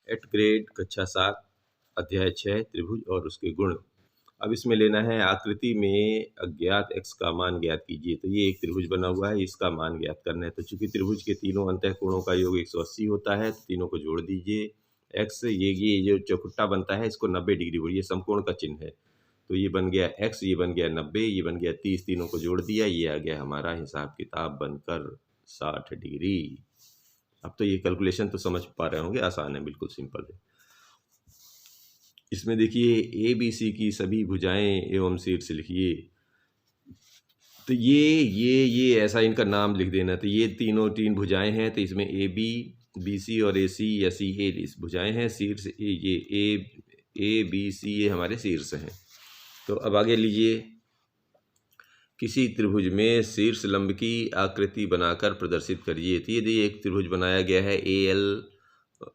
Eight grade कक्षा 7 अध्याय 6 त्रिभुज और उसके गुण। अब इसमें लेना है आकृति में अज्ञात x का मान ज्ञात कीजिए। तो ये एक त्रिभुज बना हुआ है, इसका मान ज्ञात करना है। तो चूंकि त्रिभुज के तीनों अंतःकोणों का योग 180 होता है, तो तीनों को जोड़ दीजिए। x ये जो चौखुट्टा बनता है इसको 90 डिग्री बोलिए, समकोण का चिन्ह है। तो ये बन गया x, ये बन गया 90, ये बन गया 30, तीनों को जोड़ दिया, ये आ गया हमारा हिसाब किताब बनकर 60 डिग्री। अब तो ये कैलकुलेशन तो समझ पा रहे होंगे, आसान है, बिल्कुल सिंपल है। इसमें देखिए ए बी सी की सभी भुजाएं एवं शीर्ष लिखिए। तो ये ऐसा इनका नाम लिख देना। तो ये तीन भुजाएं हैं, तो इसमें ए बी सी और ए सी या सी ए इस भुजाएं हैं। शीर्ष ये ए बी सी ये हमारे शीर्ष हैं। तो अब आगे लीजिए, किसी त्रिभुज में शीर्ष लंब की आकृति बनाकर प्रदर्शित करिए। तो ये एक त्रिभुज बनाया गया है,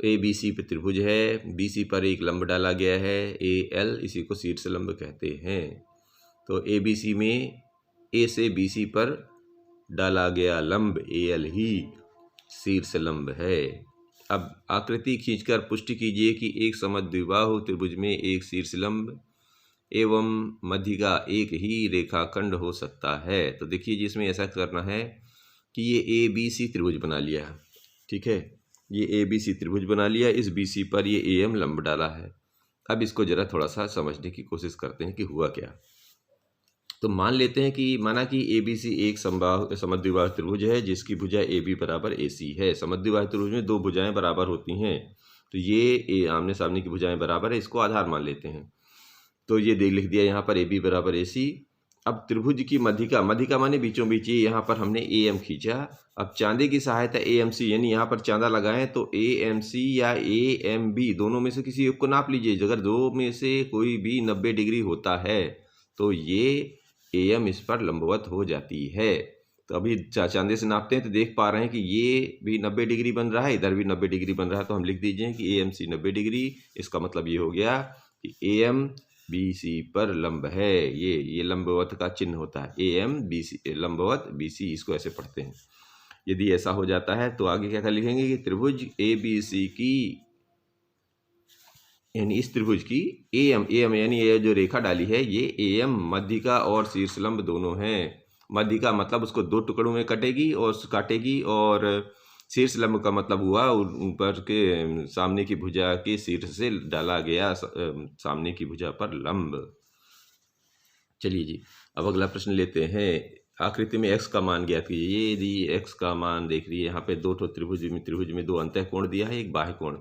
ए बी सी पे त्रिभुज है, बी सी पर एक लंब डाला गया है ए एल, इसी को शीर्ष लंब कहते हैं। तो ए बी सी में ए से बी सी पर डाला गया लंब ए एल ही शीर्ष लंब है। अब आकृति खींचकर पुष्टि कीजिए कि एक समद्विबाहु त्रिभुज में एक शीर्ष लंब एवं मध्य का एक ही रेखाखंड हो सकता है। तो देखिए जिसमें ऐसा करना है कि ये ए बी सी त्रिभुज बना लिया, ठीक है, ये ए बी सी त्रिभुज बना लिया, इस बी सी पर ये ए एम लंब डाला है। अब इसको जरा थोड़ा सा समझने की कोशिश करते हैं कि हुआ क्या। तो मान लेते हैं कि माना कि ए बी सी एक समद्विबाहु त्रिभुज है जिसकी भुजा ए बी बराबर ए सी है। समद्विबाहु त्रिभुज में दो भुजाएं बराबर होती हैं, तो ये आमने सामने की भुजाएं बराबर है, इसको आधार मान लेते हैं। तो ये लिख दिया यहाँ पर ए बी बराबर ए सी। अब त्रिभुज की मध्यिका माने बीचों बीच, ये यहाँ पर हमने ए एम खींचा। अब चांदे की सहायता ए एम सी, यानी यहाँ पर चांदा लगाएं तो ए एम सी या ए एम बी दोनों में से किसी एक को नाप लीजिए। अगर दो में से कोई भी 90 डिग्री होता है तो ये ए एम इस पर लंबवत हो जाती है। तो अभी चांदे से नापते हैं तो देख पा रहे हैं कि ये भी 90 डिग्री बन रहा है, इधर भी 90 डिग्री बन रहा है। तो हम लिख दीजिए कि ए एम सी 90 डिग्री। इसका मतलब ये हो गया कि ए एम बी सी पर लंब है। ये लंबवत का चिन्ह होता है, ए एम बी सी लंबवत बी सी, इसको ऐसे पढ़ते हैं। यदि ऐसा हो जाता है तो आगे क्या लिखेंगे कि त्रिभुज ए बी सी की, यानी इस त्रिभुज की ए एम यानी ये जो रेखा डाली है ये ए एम मध्यिका और शीर्ष लंब दोनों हैं। मध्यिका मतलब उसको दो टुकड़ों में काटेगी और शीर्ष लंब का मतलब हुआ ऊपर के सामने की भुजा के शीर्ष से डाला गया सामने की भुजा पर लंब। चलिए जी, अब अगला प्रश्न लेते हैं। आकृति में x का मान ज्ञात कीजिए। ये यदि x का मान देख लीजिए, यहाँ पे दो त्रिभुज में दो अंतःकोण दिया है, एक बाह्य कोण।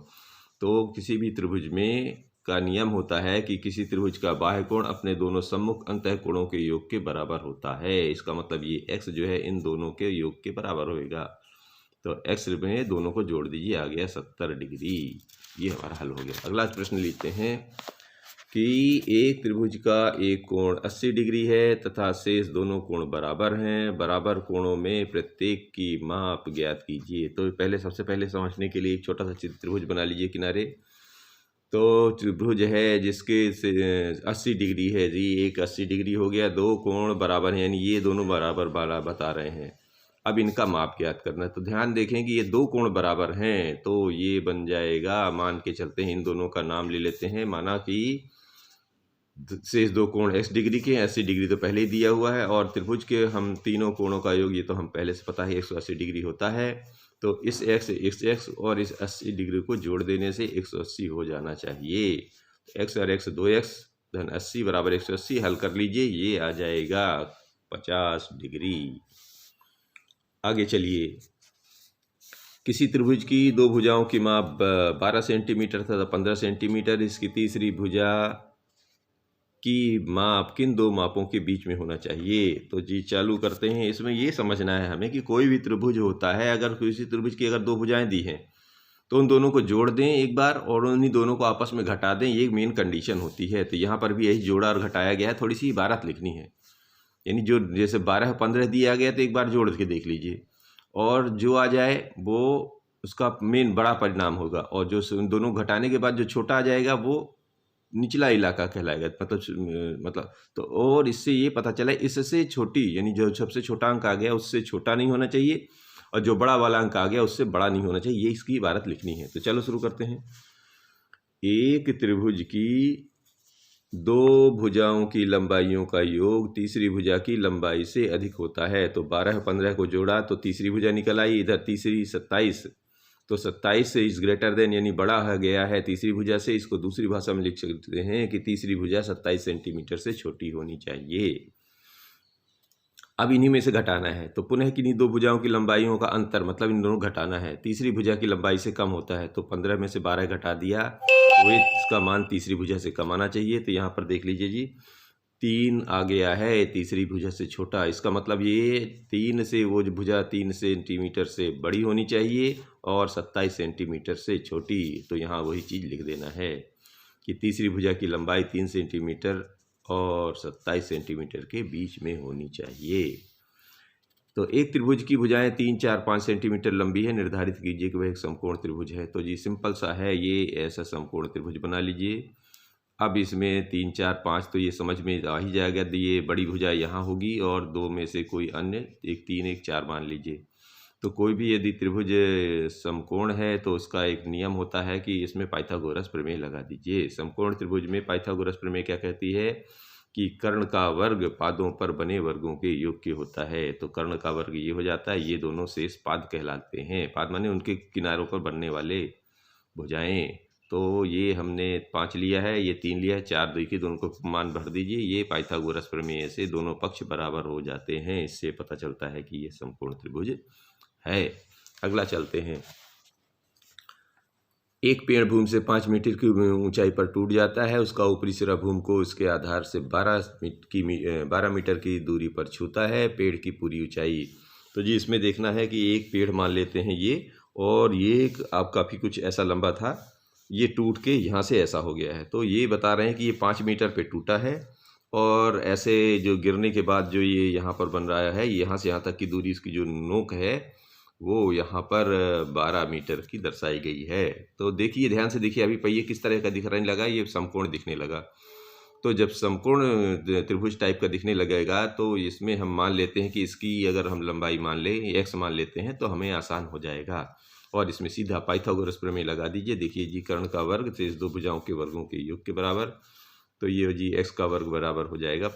तो किसी भी त्रिभुज में का नियम होता है कि किसी त्रिभुज का बाह्य कोण अपने दोनों सम्मुख अंतःकोणों के योग के बराबर होता है। इसका मतलब ये x जो है इन दोनों के योग के बराबर होएगा। तो x में दोनों को जोड़ दीजिए, आ गया 70 डिग्री। ये हमारा हल हो गया। अगला प्रश्न लेते हैं कि एक त्रिभुज का एक कोण 80 डिग्री है तथा शेष दोनों कोण बराबर हैं। बराबर कोणों में प्रत्येक की माप ज्ञात कीजिए। तो सबसे पहले समझने के लिए एक छोटा सा त्रिभुज बना लीजिए किनारे। तो त्रिभुज है जिसके 80 डिग्री है जी, एक 80 डिग्री हो गया, दो कोण बराबर हैं, यानी ये दोनों बराबर वाला बता रहे हैं। अब इनका माप ज्ञात करना है। तो ध्यान देखें कि ये दो कोण बराबर हैं, तो ये बन जाएगा, मान के चलते हैं, इन दोनों का नाम ले लेते हैं। माना कि शेष दो कोण x डिग्री के, 80 डिग्री तो पहले ही दिया हुआ है, और त्रिभुज के हम तीनों कोणों का योग ये तो हम पहले से पता है 180 डिग्री होता है। तो इस x और इस 80 डिग्री को जोड़ देने से 180 हो जाना चाहिए। x और x 2x धन 80 बराबर 180। हल कर लीजिए, ये आ जाएगा 50 डिग्री। आगे चलिए, किसी त्रिभुज की दो भुजाओं की माप 12 सेंटीमीटर तथा 15 सेंटीमीटर, इसकी तीसरी भुजा की माप किन दो मापों के बीच में होना चाहिए। तो जी चालू करते हैं। इसमें ये समझना है हमें कि कोई भी त्रिभुज होता है, अगर किसी त्रिभुज की अगर दो भुजाएं दी हैं तो उन दोनों को जोड़ दें एक बार और उन्हीं दोनों को आपस में घटा दें, ये मेन कंडीशन होती है। तो यहाँ पर भी यही जोड़ा और घटाया गया है। थोड़ी सी इबारत लिखनी है, यानी जो जैसे 12 15 दिया गया तो एक बार जोड़ के देख लीजिए, और जो आ जाए वो उसका मेन बड़ा परिणाम होगा, और जो दोनों घटाने के बाद जो छोटा आ जाएगा वो निचला इलाका कहलाएगा। मतलब तो और इससे ये पता चला, इससे छोटी यानी जो सबसे छोटा अंक आ गया उससे छोटा नहीं होना चाहिए, और जो बड़ा वाला अंक आ गया उससे बड़ा नहीं होना चाहिए। ये इसकी इबारत लिखनी है। तो चलो शुरू करते हैं। एक त्रिभुज की दो भुजाओं की लंबाइयों का योग तीसरी भुजा की लंबाई से अधिक होता है। तो 12 15 को जोड़ा तो तीसरी भुजा निकल आई, इधर तीसरी 27, तो 27 से इज ग्रेटर देन यानी बड़ा है गया है तीसरी भुजा से। इसको दूसरी भाषा में लिख सकते हैं कि तीसरी भुजा 27 सेंटीमीटर से छोटी होनी चाहिए। अब इन्हीं में से घटाना है, तो पुनः किन्हीं दो भुजाओं की लंबाइयों का अंतर मतलब इन दोनों घटाना है। तीसरी भुजा की लंबाई से कम होता है, तो 15 में से 12 घटा दिया, तो इसका मान तीसरी भुजा से कम आना चाहिए। तो यहाँ पर देख लीजिए जी, 3 आ गया है तीसरी भुजा से छोटा। इसका मतलब ये 3 से वो भुजा 3 सेंटीमीटर से बड़ी होनी चाहिए और 27 सेंटीमीटर से छोटी। तो यहाँ वही चीज़ लिख देना है कि तीसरी भुजा की लंबाई 3 सेंटीमीटर और 27 सेंटीमीटर के बीच में होनी चाहिए। तो एक त्रिभुज की भुजाएं 3, 4, 5 सेंटीमीटर लंबी है, निर्धारित कीजिए कि वह एक समकोण त्रिभुज है। तो जी सिंपल सा है, ये ऐसा समकोण त्रिभुज बना लीजिए। अब इसमें 3, 4, 5 तो ये समझ में आ ही जाएगा, ये बड़ी भुजा यहाँ होगी और दो में से कोई अन्य, एक 3, एक 4 मान लीजिए। तो कोई भी यदि त्रिभुज समकोण है तो उसका एक नियम होता है कि इसमें पाइथागोरस प्रमेय लगा दीजिए। समकोण त्रिभुज में पाइथागोरस प्रमेय क्या कहती है कि कर्ण का वर्ग पादों पर बने वर्गों के योग के होता है। तो कर्ण का वर्ग ये हो जाता है, ये दोनों शेष पाद कहलाते हैं। पाद माने उनके किनारों पर बनने वाले भुजाएं। तो ये हमने 5 लिया है, ये 3 लिया है, 4 देखिए दोनों को मान भर दीजिए। ये पाइथागोरस प्रमेय से दोनों पक्ष बराबर हो जाते हैं। इससे पता चलता है कि ये समकोण त्रिभुज है। अगला चलते हैं। एक पेड़ भूमि से 5 मीटर की ऊंचाई पर टूट जाता है, उसका ऊपरी सिरा भूमि को उसके आधार से 12 मीटर की दूरी पर छूता है। पेड़ की पूरी ऊंचाई, तो जी इसमें देखना है कि एक पेड़ मान लेते हैं ये, और ये आप काफ़ी कुछ ऐसा लंबा था, ये टूट के यहाँ से ऐसा हो गया है। तो ये बता रहे हैं कि ये 5 मीटर पे टूटा है और ऐसे जो गिरने के बाद जो ये यहाँ पर बन रहा है, यहाँ से यहाँ तक की दूरी इसकी जो नोक है वो यहाँ पर 12 मीटर की दर्शाई गई है। तो देखिए ध्यान से देखिए, अभी पहिए किस तरह का दिखने लगा, ये समकोण दिखने लगा। तो जब समकोण त्रिभुज टाइप का दिखने लगेगा तो इसमें हम मान लेते हैं कि इसकी अगर हम लंबाई मान लें, एक्स मान लेते हैं, तो हमें आसान हो जाएगा। और इसमें सीधा पाइथागोरस प्रमेय लगा दीजिए। देखिए जी, कर्ण का वर्ग शेष दो भुजाओं के वर्गों के योग के बराबर। तो ये जी एक्स का वर्ग बराबर हो जाएगा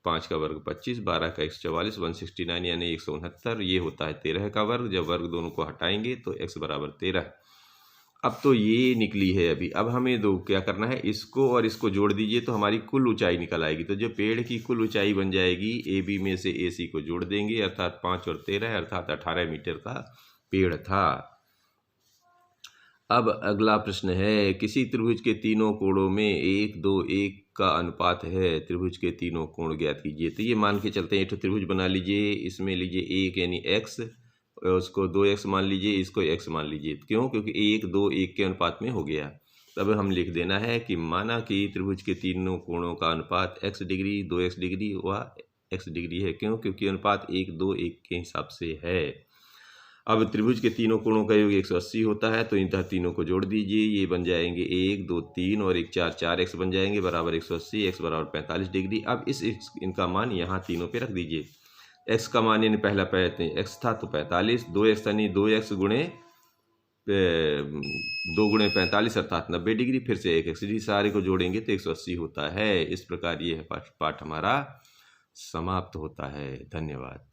5 का वर्ग 25, 12 का x 44, 169 यानी 169। ये होता है 13 का वर्ग। जब वर्ग दोनों को हटाएंगे तो x बराबर 13। अब तो ये निकली है अभी। अब हमें दो क्या करना है, इसको और इसको जोड़ दीजिए तो हमारी कुल ऊंचाई निकल आएगी। तो जो पेड़ की कुल ऊंचाई बन जाएगी, ए बी में से ए सी को जोड़ देंगे, अर्थात 5 और 13 अर्थात 18 मीटर का पेड़ था। अब अगला प्रश्न है, किसी त्रिभुज के तीनों कोणों में 1, 2, 1 का अनुपात है। त्रिभुज के तीनों कोण ज्ञात कीजिए। तो ये मान के चलते हैं, एक त्रिभुज बना लीजिए, इसमें लीजिए 1 यानी x, उसको 2x मान लीजिए, इसको x मान लीजिए। क्यों? क्योंकि 1, 2, 1 के अनुपात में हो गया। तब हम लिख देना है कि माना कि त्रिभुज के तीनों कोणों का अनुपात x डिग्री, 2x डिग्री व x डिग्री है। क्यों? क्योंकि अनुपात 1, 2, 1 के हिसाब से है। अब त्रिभुज के तीनों कोणों का योग 180 होता है, तो इन तीनों को जोड़ दीजिए। ये बन जाएंगे 1, 2, 3 और 1, 4, 4x बन जाएंगे बराबर 180, x बराबर 45 डिग्री। अब इनका मान यहाँ तीनों पे रख दीजिए। x का मान यानी पहला x था तो 45, 2x यानी 2x गुणे 2 गुणे 45 अर्थात 90 डिग्री, फिर से 1x डिग्री, सारे को जोड़ेंगे तो 180 होता है। इस प्रकार ये पाठ हमारा समाप्त होता है। धन्यवाद।